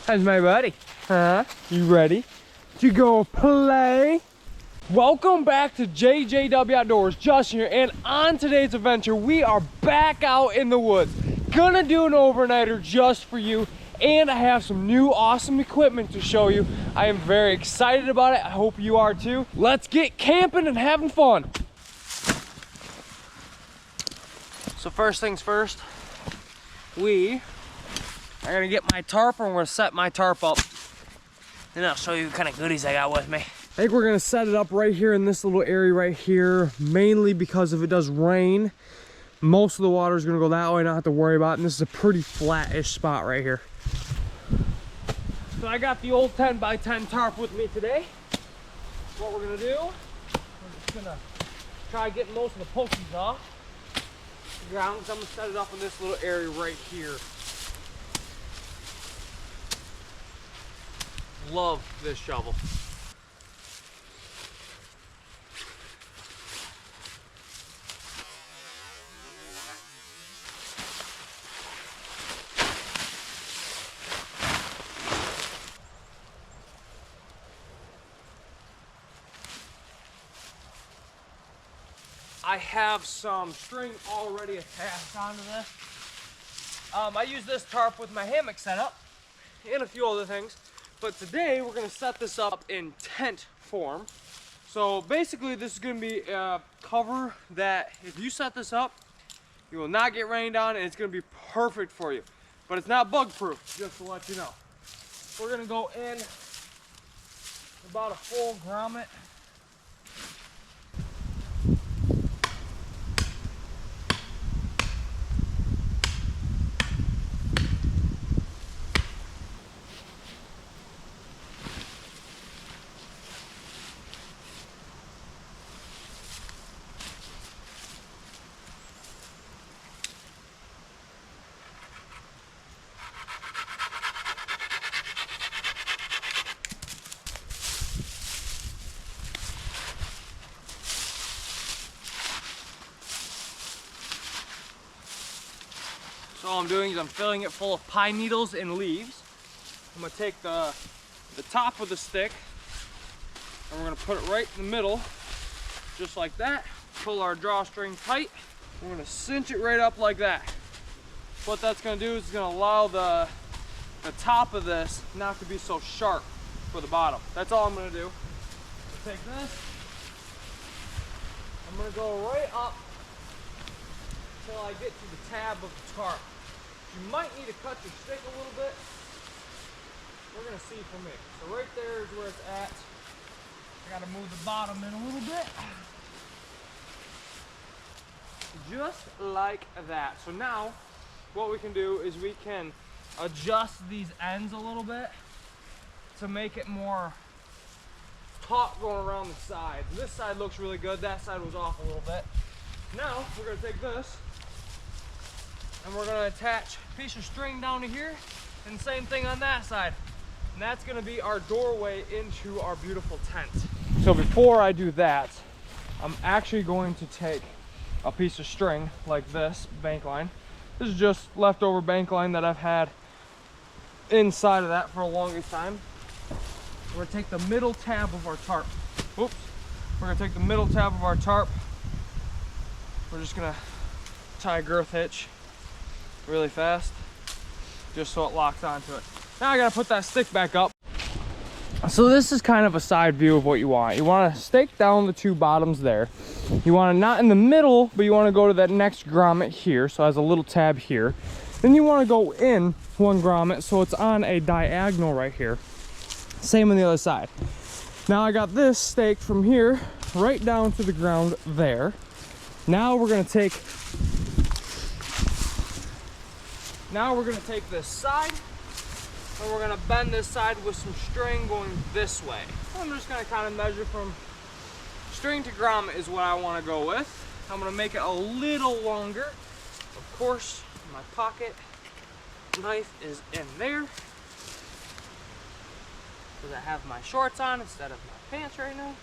How's my buddy? Huh? You ready to go play? Welcome back to JJW Outdoors. Justin here, and on today's adventure, we are back out in the woods. Gonna do an overnighter just for you, and I have some new awesome equipment to show you. I am very excited about it. I hope you are too. Let's get camping and having fun. So first things first, we are gonna get my tarp, and we're gonna set my tarp up. Then I'll show you what kind of goodies I got with me. I think we're gonna set it up right here in this little area right here, mainly because if it does rain, most of the water is gonna go that way, not have to worry about it. And this is a pretty flat-ish spot right here. So I got the old 10x10 tarp with me today. What we're gonna do, we're just gonna try getting most of the pokies off the ground, because I'm gonna set it up in this little area right here. Love this shovel. I have some string already attached onto this. I use this tarp with my hammock setup and a few other things. But today we're gonna set this up in tent form. So basically this is gonna be a cover that if you set this up, you will not get rained on, and it's gonna be perfect for you. But it's not bug proof, just to let you know. We're gonna go in about a full grommet. So all I'm doing is I'm filling it full of pine needles and leaves. I'm gonna take the top of the stick, and we're gonna put it right in the middle, just like that. Pull our drawstring tight. We're gonna cinch it right up like that. What that's gonna do is it's gonna allow the top of this not to be so sharp for the bottom. That's all I'm gonna do. I'll take this. I'm gonna go right up until I get to the tab of the tarp. You might need to cut your stick a little bit. We're gonna see for me. So right there is where it's at. I gotta move the bottom in a little bit. Just like that. So now what we can do is we can adjust these ends a little bit to make it more taut going around the sides. This side looks really good. That side was off a little bit. Now we're gonna take this and we're gonna attach a piece of string down to here, and same thing on that side. And that's gonna be our doorway into our beautiful tent. So before I do that, I'm actually going to take a piece of string like this, bank line. This is just leftover bank line that I've had inside of that for a longest time. We're gonna take the middle tab of our tarp. Oops. We're gonna take the middle tab of our tarp. We're just gonna tie a girth hitch really fast, just so it locks onto it. Now I gotta put that stick back up. So this is kind of a side view of what you want. You want to stake down the two bottoms there. You want to not in the middle, but you want to go to that next grommet here, so it has a little tab here. Then you want to go in one grommet so it's on a diagonal right here. Same on the other side. Now I got this staked from here right down to the ground there. Now we're gonna take this side, and we're gonna bend this side with some string going this way. I'm just gonna kind of measure from string to grommet is what I want to go with. I'm gonna make it a little longer. Of course, my pocket knife is in there, because I have my shorts on instead of my pants right now.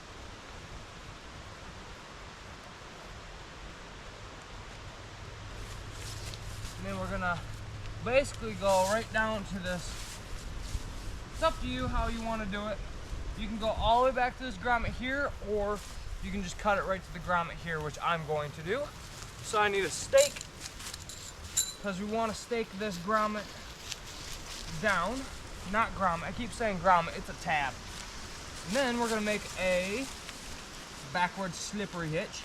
And then we're gonna basically go right down to this It's up to you how you want to do it. You can go all the way back to this grommet here, or you can just cut it right to the grommet here, which I'm going to do. So I need a stake, because we want to stake this grommet down. Not grommet, I keep saying grommet, it's a tab. And then we're going to make a backward slippery hitch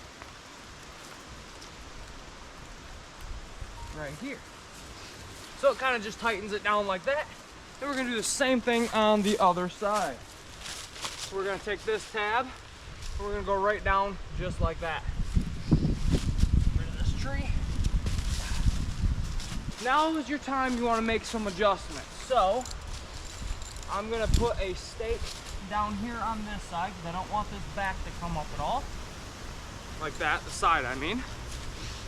right here. So it kind of just tightens it down like that. Then we're going to do the same thing on the other side. So we're going to take this tab and we're going to go right down just like that. Rid of this tree. Now is your time you want to make some adjustments. So I'm going to put a stake down here on this side because I don't want this back to come up at all. Like that, the side I mean.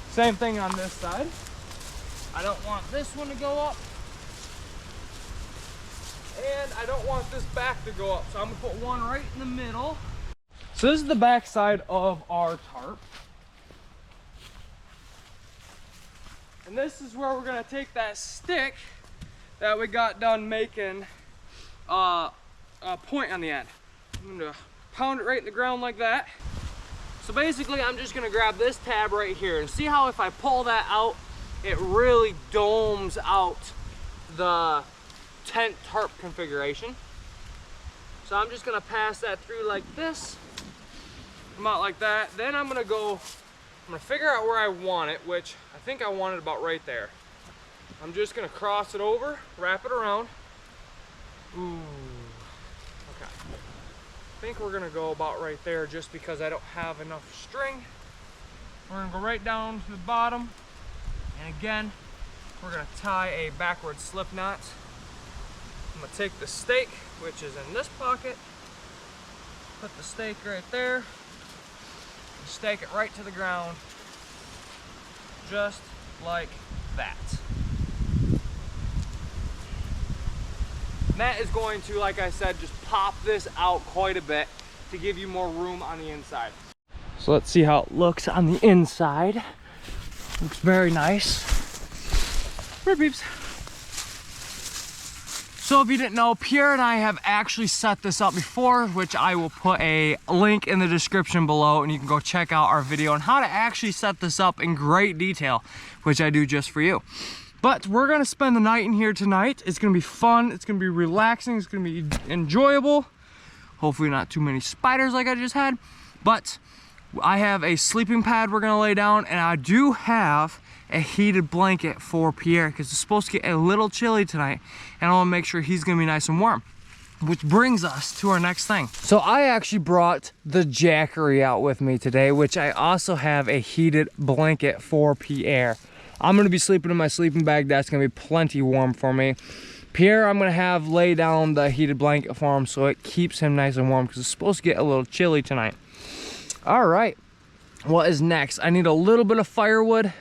Same thing on this side. I don't want this one to go up. And I don't want this back to go up. So I'm gonna put one right in the middle. So this is the back side of our tarp. And this is where we're gonna take that stick that we got done making a point on the end. I'm gonna pound it right in the ground like that. So basically I'm just gonna grab this tab right here and see how if I pull that out, it really domes out the tent tarp configuration. So I'm just gonna pass that through like this, come out like that. Then I'm gonna figure out where I want it, which I think I want it about right there. I'm just gonna cross it over, wrap it around. Ooh, okay. I think we're gonna go about right there just because I don't have enough string. We're gonna go right down to the bottom. And again, we're gonna tie a backward slip knot. I'm gonna take the stake, which is in this pocket, put the stake right there, and stake it right to the ground, just like that. And that is going to, like I said, just pop this out quite a bit to give you more room on the inside. So let's see how it looks on the inside. Looks very nice. Here, peeps. So if you didn't know, Pierre and I have actually set this up before, which I will put a link in the description below, and you can go check out our video on how to actually set this up in great detail, which I do just for you. But we're gonna spend the night in here tonight. It's gonna be fun, it's gonna be relaxing, it's gonna be enjoyable. Hopefully not too many spiders like I just had, but I have a sleeping pad we're gonna lay down, and I do have a heated blanket for Pierre because it's supposed to get a little chilly tonight, and I want to make sure he's gonna be nice and warm. Which brings us to our next thing. So I actually brought the Jackery out with me today, which I also have a heated blanket for Pierre. I'm gonna be sleeping in my sleeping bag. That's gonna be plenty warm for me. Pierre, I'm gonna have lay down the heated blanket for him so it keeps him nice and warm because it's supposed to get a little chilly tonight. All right, what is next? I need a little bit of firewood,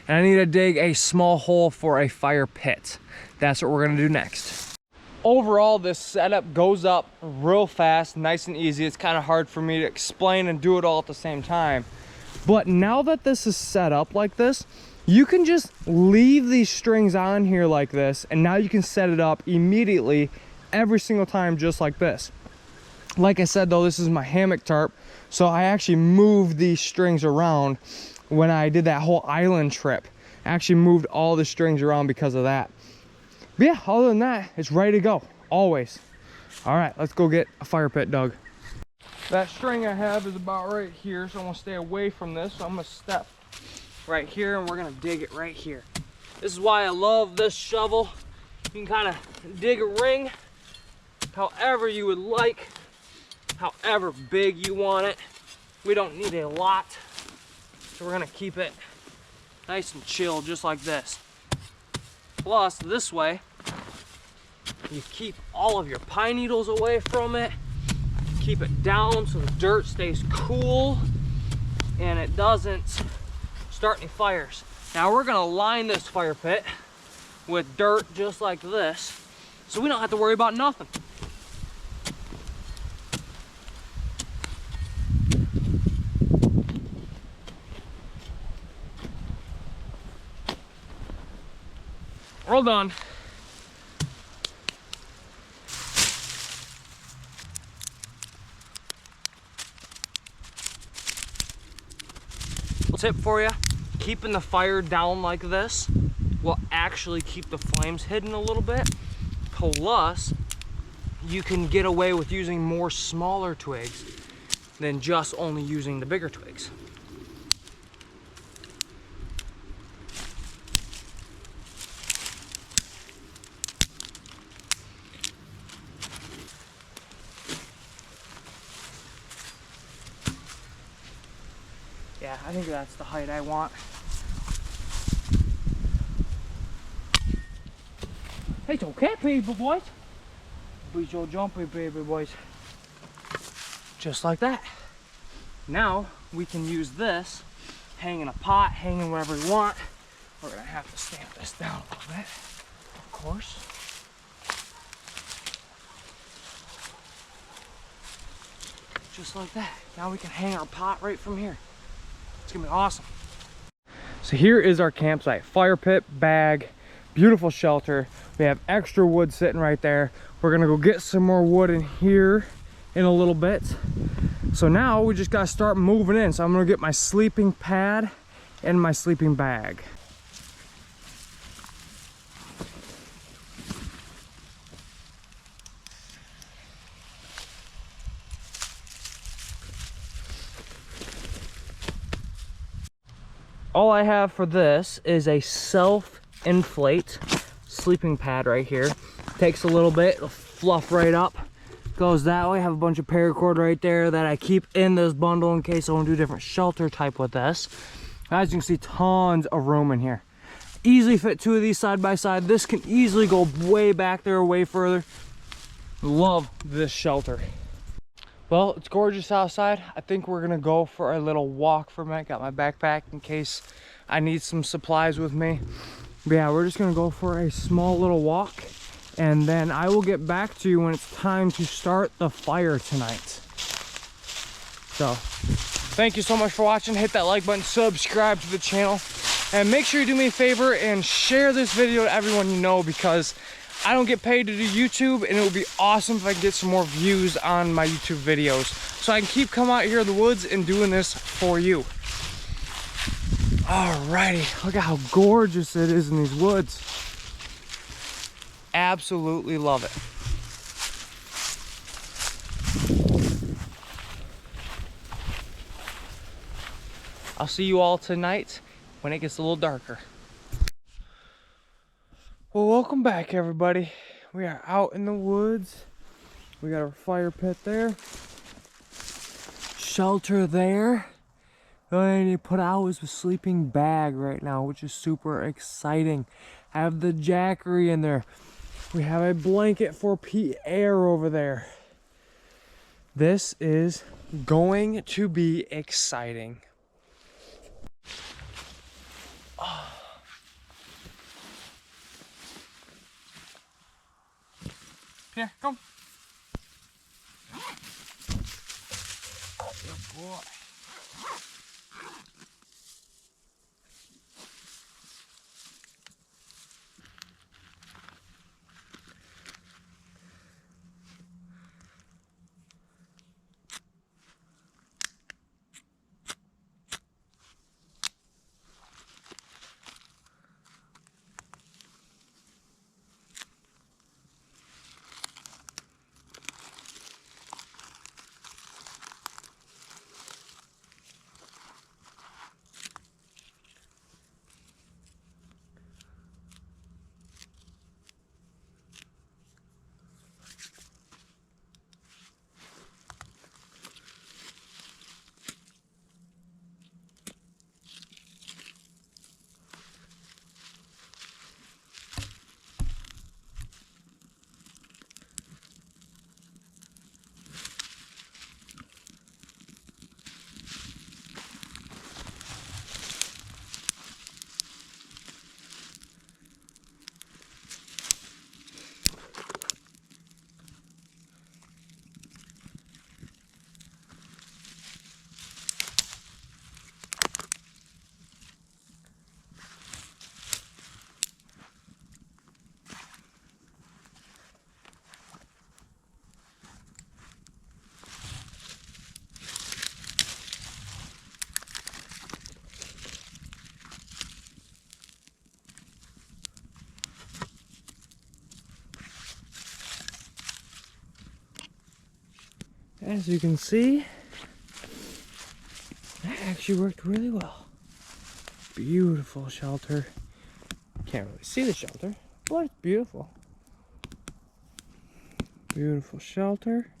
and I need to dig a small hole for a fire pit. That's what we're gonna do next. Overall, this setup goes up real fast, nice and easy. It's kind of hard for me to explain and do it all at the same time. But now that this is set up like this, you can just leave these strings on here like this, and now you can set it up immediately every single time just like this. Like I said though, this is my hammock tarp, so I actually moved these strings around when I did that whole island trip. I actually moved all the strings around because of that. But yeah, other than that, it's ready to go, always. All right, let's go get a fire pit dug. That string I have is about right here, so I'm gonna stay away from this. So I'm gonna step right here and we're gonna dig it right here. This is why I love this shovel. You can kind of dig a ring however you would like, however big you want it. We don't need a lot, so we're gonna keep it nice and chill just like this. Plus, this way, you keep all of your pine needles away from it, keep it down so the dirt stays cool and it doesn't start any fires. Now we're gonna line this fire pit with dirt just like this, so we don't have to worry about nothing. We're all done. tip for you, keeping the fire down like this will actually keep the flames hidden a little bit. Plus, you can get away with using more smaller twigs than just only using the bigger twigs. Yeah, I think that's the height I want. It's okay, baby boys. Be so jumpy, baby boys. Just like that. Now we can use this, hang in a pot, hang in wherever we want. We're gonna have to stamp this down a little bit, of course. Just like that. Now we can hang our pot right from here. It's gonna be awesome. So here is our campsite. Fire pit, bag, beautiful shelter. We have extra wood sitting right there. We're gonna go get some more wood in here in a little bit. So now we just gotta start moving in. So I'm gonna get my sleeping pad and my sleeping bag. All I have for this is a self-inflate sleeping pad right here. Takes a little bit, it'll fluff right up. Goes that way. I have a bunch of paracord right there that I keep in this bundle in case I want to do a different shelter type with this. As you can see, tons of room in here. Easily fit two of these side by side. This can easily go way back there, way further. Love this shelter. Well, it's gorgeous outside. I think we're gonna go for a little walk for a minute. Got my backpack in case I need some supplies with me. But yeah, we're just gonna go for a small little walk, and then I will get back to you when it's time to start the fire tonight. So, thank you so much for watching. Hit that like button, subscribe to the channel, and make sure you do me a favor and share this video to everyone you know, because I don't get paid to do YouTube, and it would be awesome if I could get some more views on my YouTube videos, so I can keep coming out here in the woods and doing this for you. Alrighty, look at how gorgeous it is in these woods. Absolutely love it. I'll see you all tonight when it gets a little darker. Well, welcome back, everybody. We are out in the woods. We got our fire pit there, shelter there. The only thing I need to put out is the sleeping bag right now, which is super exciting. I have the jackery in there. We have a blanket for air over there. This is going to be exciting. Oh. Here, come. Good boy. as you can see, that actually worked really well. Beautiful shelter. Can't really see the shelter, but it's beautiful. Beautiful shelter.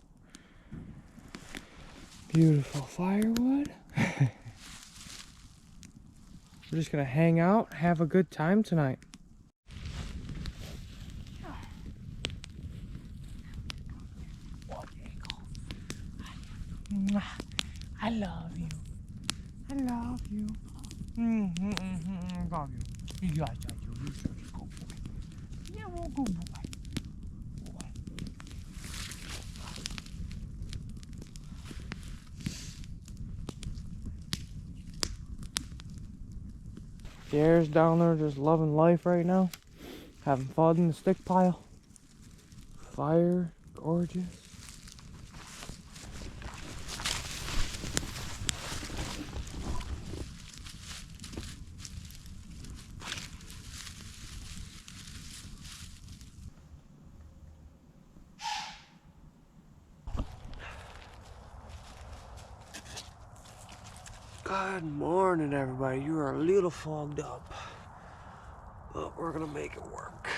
Beautiful firewood. We're just gonna hang out, have a good time tonight. I love you. I love you. I love you. You got you. You're such a good boy. Yeah, well, good boy. Pierre's down there just loving life right now. Having fun in the stick pile. Fire, gorgeous. Good morning, everybody. You are a little fogged up, but we're gonna make it work.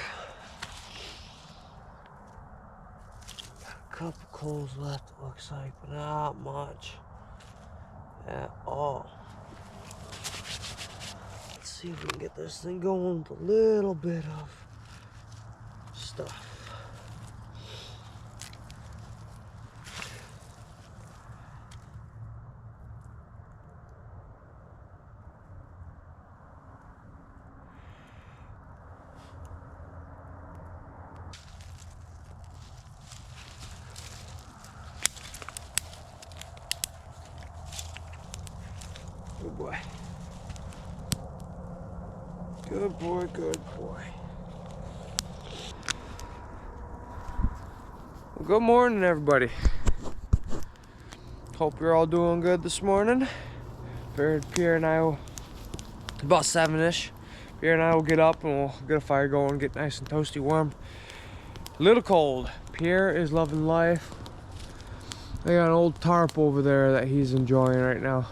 Got a couple coals left, it looks like, but not much at all. Let's see if we can get this thing going with a little bit of stuff. Good boy. Good boy, good boy. Well, good morning, everybody. Hope you're all doing good this morning. Pierre and I will, about 7-ish, Pierre and I will get up and we'll get a fire going, get nice and toasty warm. A little cold. Pierre is loving life. I got an old tarp over there that he's enjoying right now.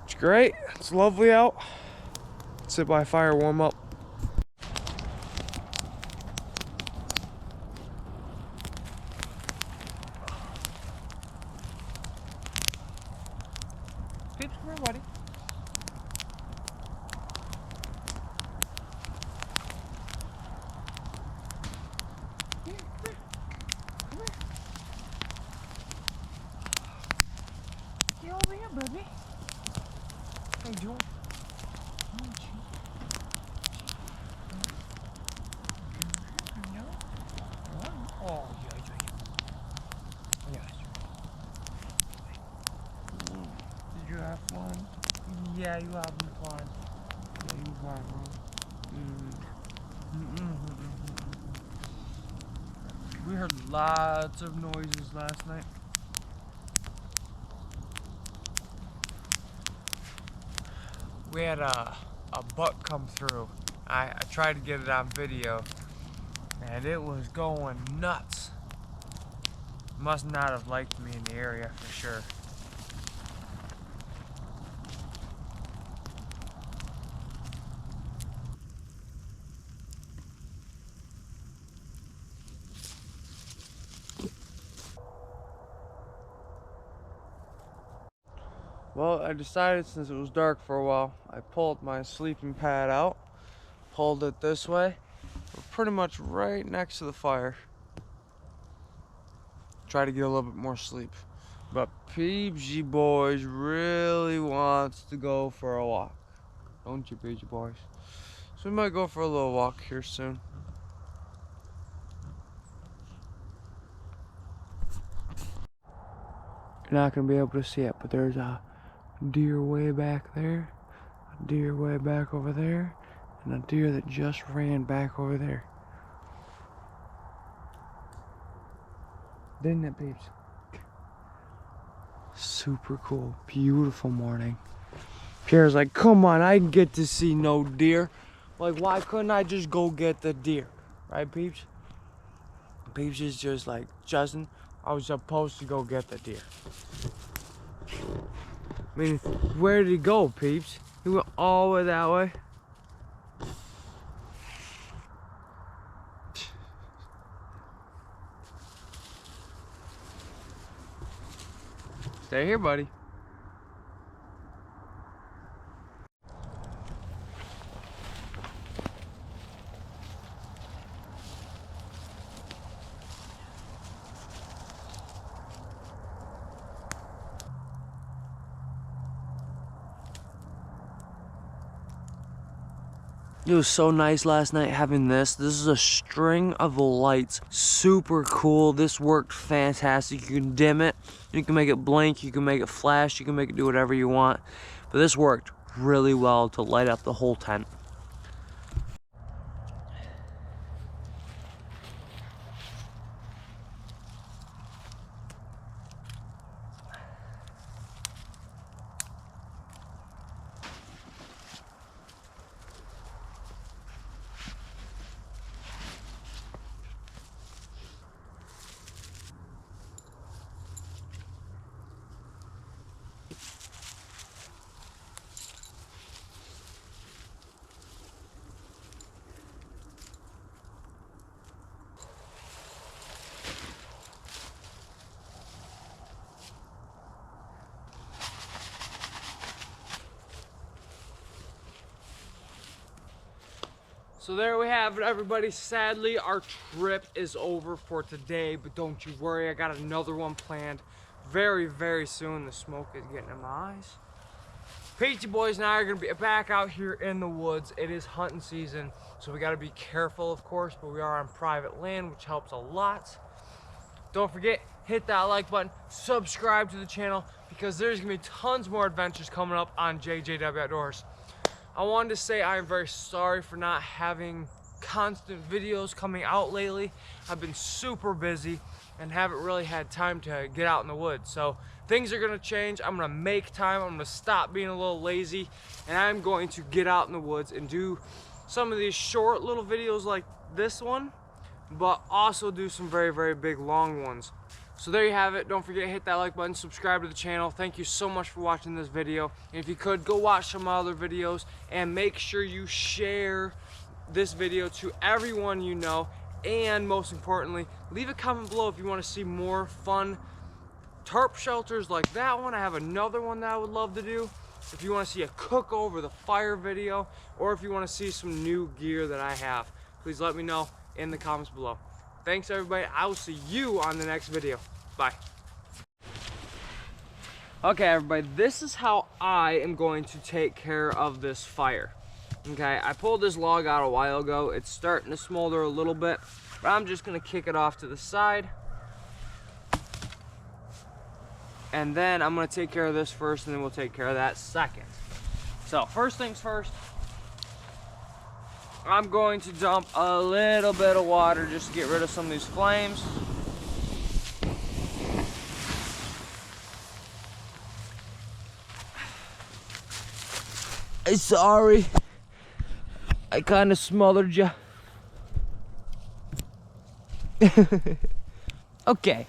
It's great. It's lovely out. Sit by a fire, warm up. Peeps, come here, buddy. Get over here, baby. Hey, Joel. Oh, yeah. Did you have fun? Yeah, you having fun. Yeah, you having fun. We heard lots of noises last night. We had a buck come through. I tried to get it on video, and it was going nuts. Must not have liked me in the area for sure. Well, I decided since it was dark for a while, I pulled my sleeping pad out, pulled it this way. We're pretty much right next to the fire. Try to get a little bit more sleep. But Peepsy Boys really wants to go for a walk. Don't you, Peepsy Boys? So we might go for a little walk here soon. You're not going to be able to see it, but there's a deer way back there, a deer way back over there, and a deer that just ran back over there. Didn't it, peeps? Super cool, beautiful morning. Pierre's like, come on, I didn't get to see no deer. Like, why couldn't I just go get the deer? Right, peeps? Peeps is just like, Justin, I was supposed to go get the deer. I mean, where did he go, Peeps? He went all the way that way. Stay here, buddy. It was so nice last night having this. This is a string of lights. Super cool. This worked fantastic. You can dim it. You can make it blink. You can make it flash. You can make it do whatever you want. But this worked really well to light up the whole tent. So there we have it, everybody. Sadly, our trip is over for today, but don't you worry, I got another one planned very, very soon. The smoke is getting in my eyes. Peachy boys and I are gonna be back out here in the woods. It is hunting season, so we gotta be careful, of course, but we are on private land, which helps a lot. Don't forget, hit that like button, subscribe to the channel, because there's gonna be tons more adventures coming up on JJW Outdoors. I wanted to say I am very sorry for not having constant videos coming out lately. I've been super busy and haven't really had time to get out in the woods. So things are gonna change. I'm gonna make time. I'm gonna stop being a little lazy, and I'm going to get out in the woods and do some of these short little videos like this one, but also do some very, very big long ones. So there you have it. Don't forget to hit that like button, subscribe to the channel. Thank you so much for watching this video. And if you could, go watch some other videos and make sure you share this video to everyone you know. And most importantly, leave a comment below if you want to see more fun tarp shelters like that one. I have another one that I would love to do. If you want to see a cook over the fire video, or if you want to see some new gear that I have, please let me know in the comments below. Thanks everybody. I will see you on the next video. Bye. Okay everybody, this is how I am going to take care of this fire. Okay, I pulled this log out a while ago. It's starting to smolder a little bit, but I'm just gonna kick it off to the side. And then I'm gonna take care of this first, and then we'll take care of that second. So first things first, I'm going to dump a little bit of water just to get rid of some of these flames. I'm sorry, I kind of smothered you. Okay,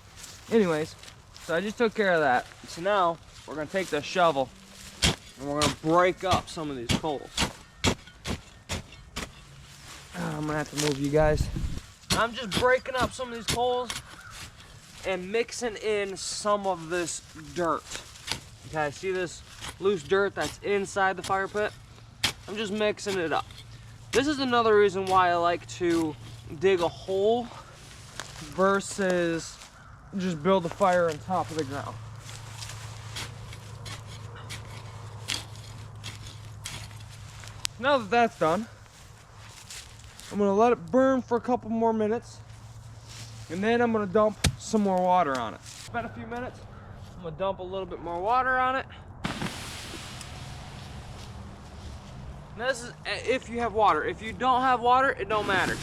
anyways, so I just took care of that. So now we're gonna take the shovel and we're gonna break up some of these coals. I'm gonna have to move you guys. I'm just breaking up some of these coals and mixing in some of this dirt. Okay, see this loose dirt that's inside the fire pit? I'm just mixing it up. This is another reason why I like to dig a hole versus just build a fire on top of the ground. Now that that's done, I'm gonna let it burn for a couple more minutes, and then I'm gonna dump some more water on it. It's been a few minutes. I'm gonna dump a little bit more water on it. Now this is if you have water. If you don't have water, it don't matter.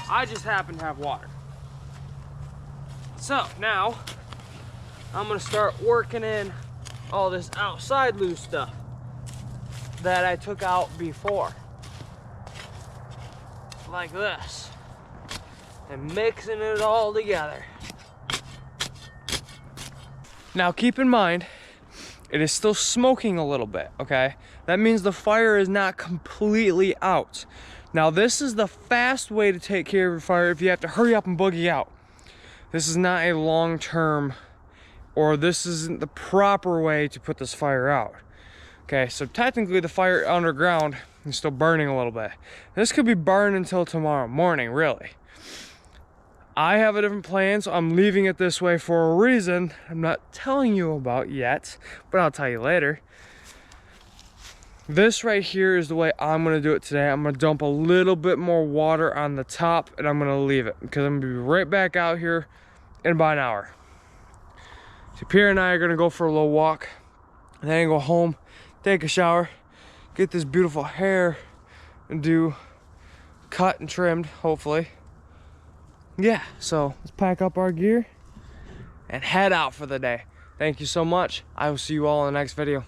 I just happen to have water. So now I'm gonna start working in all this outside loose stuff that I took out before. like this and mixing it all together. Now keep in mind, it is still smoking a little bit, okay? That means the fire is not completely out. Now this is the fast way to take care of your fire if you have to hurry up and boogie out. This is not a long-term, or this isn't the proper way to put this fire out. Okay, so technically the fire underground is still burning a little bit. This could be burned until tomorrow morning, really. I have a different plan, so I'm leaving it this way for a reason I'm not telling you about yet, but I'll tell you later. This right here is the way I'm gonna do it today. I'm gonna dump a little bit more water on the top and I'm gonna leave it because I'm gonna be right back out here in about an hour. So Pierre and I are gonna go for a little walk and then go home, take a shower, get this beautiful hair and do cut and trimmed, hopefully. Yeah, so let's pack up our gear and head out for the day. Thank you so much. I will see you all in the next video.